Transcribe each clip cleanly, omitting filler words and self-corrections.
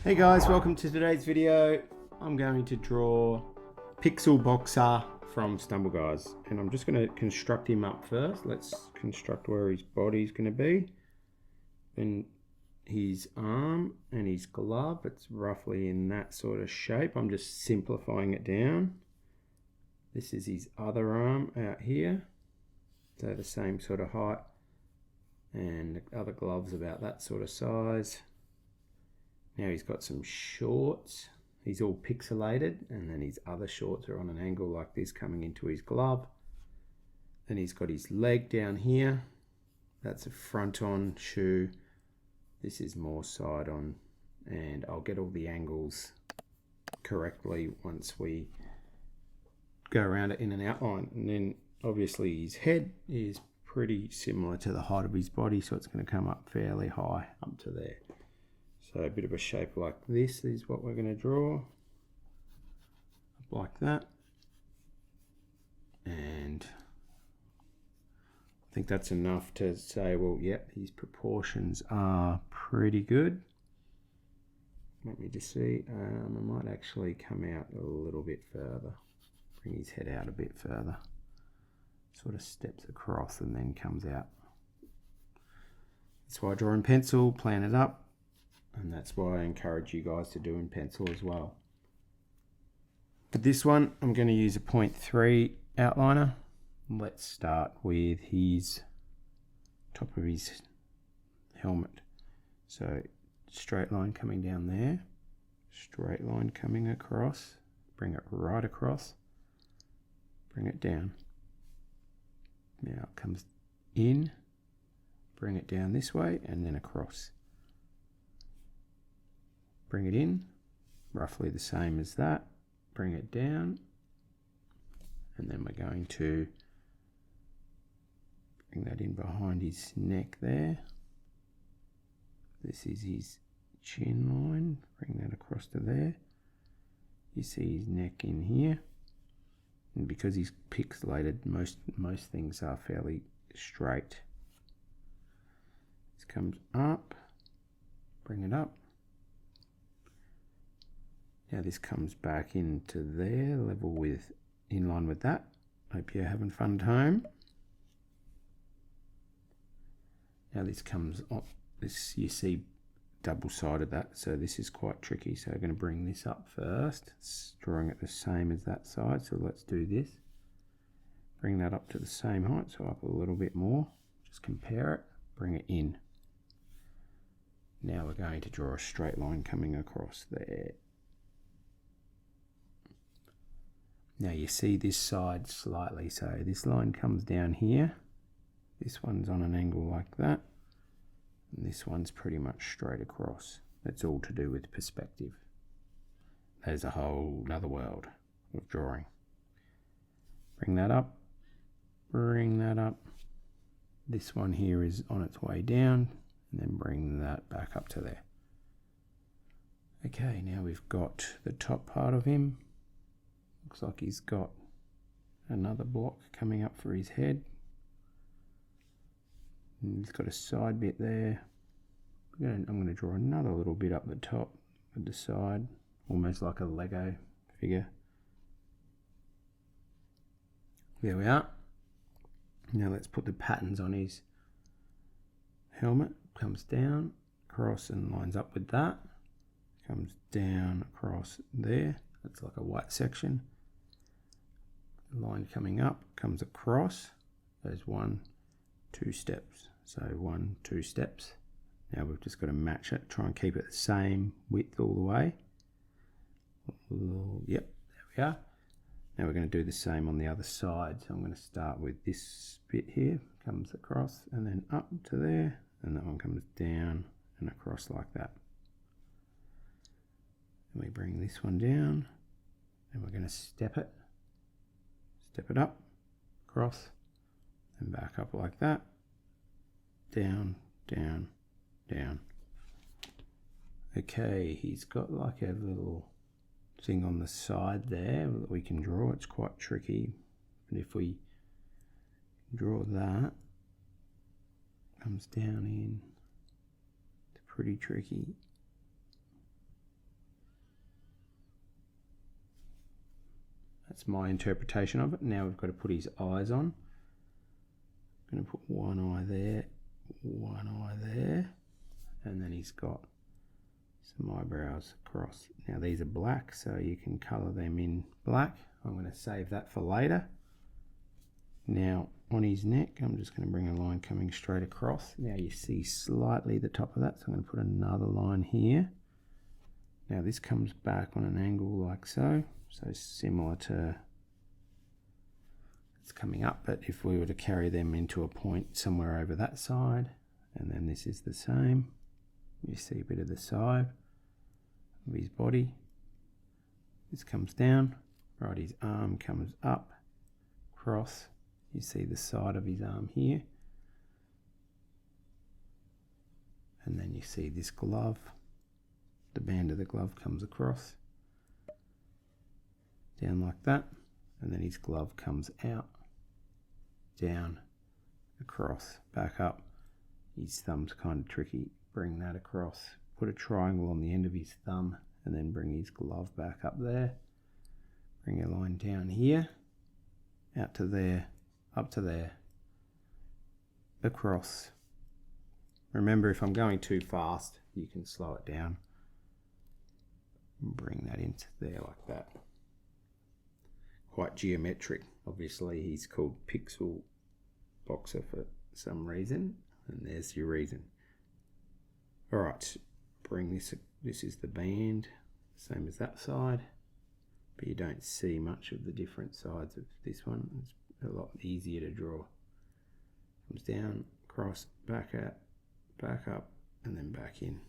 Hey guys, welcome to today's video. I'm going to draw Pixel Boxer from Stumble Guys, and I'm just going to construct him up first. Let's construct where his body's going to be. Then his arm and his glove, it's roughly in that sort of shape. I'm just simplifying it down. This is his other arm out here, so the same sort of height, and the other glove's about that sort of size. Now he's got some shorts. He's all pixelated, and then his other shorts are on an angle like this coming into his glove. Then he's got his leg down here. That's a front on shoe. This is more side on, and I'll get all the angles correctly once we go around it in an outline. And then obviously his head is pretty similar to the height of his body, so it's going to come up fairly high up to there. So a bit of a shape like this is what we're going to draw, like that. And I think that's enough to say, well, yep, his proportions are pretty good. Let me just see, I might actually come out a little bit further, bring his head out a bit further. Sort of steps across and then comes out. That's why I draw in pencil, plan it up. And that's why I encourage you guys to do in pencil as well. For this one, I'm going to use a 0.3 outliner. Let's start with his top of his helmet. So straight line coming down there, straight line coming across, bring it right across, bring it down. Now it comes in, bring it down this way and then across. Bring it in, roughly the same as that, bring it down, and then we're going to bring that in behind his neck there. This is his chin line, bring that across to there. You see his neck in here, and because he's pixelated, most things are fairly straight. This comes up, bring it up. Now this comes back into there, level with, in line with that. Hope you're having fun at home. Now this comes up, this you see double-sided that, so this is quite tricky. So I'm going to bring this up first, it's drawing it the same as that side. So let's do this. Bring that up to the same height, so up a little bit more. Just compare it, bring it in. Now we're going to draw a straight line coming across there. Now you see this side slightly, so this line comes down here. This one's on an angle like that. And this one's pretty much straight across. That's all to do with perspective. There's a whole other world of drawing. Bring that up, bring that up. This one here is on its way down, and then bring that back up to there. Okay, now we've got the top part of him. Looks like he's got another block coming up for his head. And he's got a side bit there. I'm going to draw another little bit up the top with the side, almost like a Lego figure. There we are. Now let's put the patterns on his helmet. Comes down, across and lines up with that. Comes down, across there. That's like a white section. Line coming up, comes across. There's 1, 2 steps. So 1, 2 steps. Now we've just got to match it, try and keep it the same width all the way. Yep, there we are. Now we're going to do the same on the other side. So I'm going to start with this bit here, comes across and then up to there, and that one comes down and across like that. And we bring this one down, and we're going to step it up, across, and back up like that, down, down, down. Okay, he's got like a little thing on the side there that we can draw. It's quite tricky, but if we draw that, comes down in, it's pretty tricky. That's my interpretation of it. Now we've got to put his eyes on. I'm going to put one eye there, and then he's got some eyebrows across. Now these are black, so you can colour them in black. I'm going to save that for later. Now on his neck, I'm just going to bring a line coming straight across. Now you see slightly the top of that, so I'm going to put another line here. Now this comes back on an angle like so, so similar to it's coming up, but if we were to carry them into a point somewhere over that side, and then this is the same, you see a bit of the side of his body. This comes down, right, his arm comes up, across, you see the side of his arm here, and then you see this glove, the band of the glove comes across, down like that, and then his glove comes out, down, across, back up. His thumb's kind of tricky, bring that across, put a triangle on the end of his thumb, and then bring his glove back up there, bring a line down here, out to there, up to there, across. Remember, if I'm going too fast, you can slow it down. Bring that into there like that. Quite geometric. Obviously, he's called Pixel Boxer for some reason, and there's your reason. All right, bring this. This is the band, same as that side, but you don't see much of the different sides of this one. It's a lot easier to draw. Comes down, across, back out, back up, and then back in.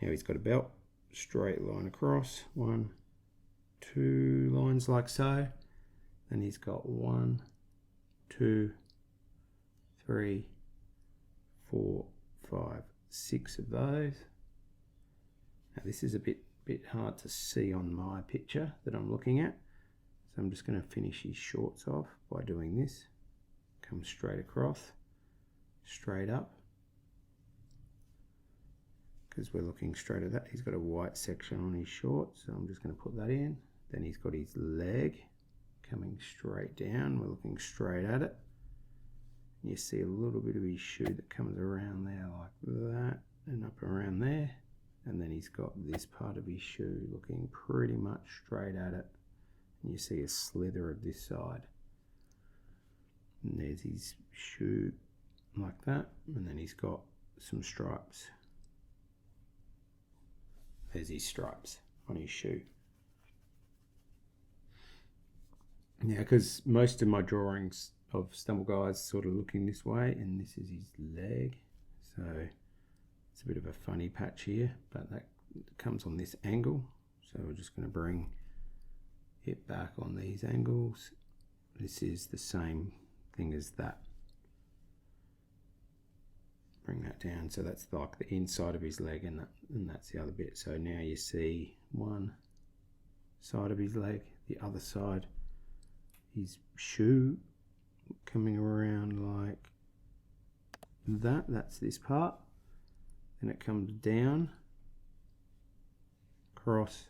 Now he's got a belt, straight line across, 1, 2 lines like so. Then he's got 1, 2, 3, 4, 5, 6 of those. Now this is a bit hard to see on my picture that I'm looking at, so I'm just going to finish his shorts off by doing this. Come straight across, straight up, because we're looking straight at that. He's got a white section on his shorts, so I'm just going to put that in. Then he's got his leg coming straight down, we're looking straight at it. You see a little bit of his shoe that comes around there like that, and up around there, and then he's got this part of his shoe looking pretty much straight at it, and you see a slither of this side, and there's his shoe like that, and then he's got some stripes. There's his stripes on his shoe. Now, because most of my drawings of Stumble Guys sort of looking this way, and this is his leg, so it's a bit of a funny patch here, but that comes on this angle, so we're just going to bring it back on these angles. This is the same thing as that. Bring that down, so that's like the inside of his leg, and that's the other bit. So now you see one side of his leg, the other side, his shoe coming around like that. That's this part. Then it comes down, across,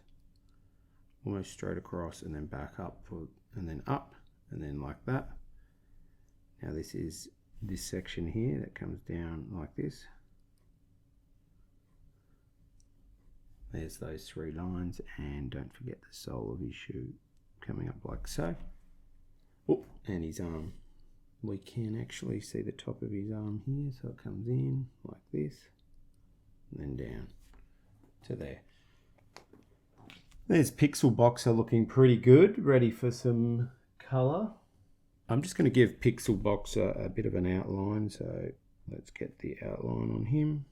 almost straight across, and then back up, and then up, and then like that. Now this is this section here that comes down like this. There's those 3 lines, and don't forget the sole of his shoe coming up like so. Oh, and his arm. We can actually see the top of his arm here, so it comes in like this, and then down to there. There's Pixel Boxer looking pretty good, ready for some colour. I'm just going to give Pixel Boxer a bit of an outline, so let's get the outline on him.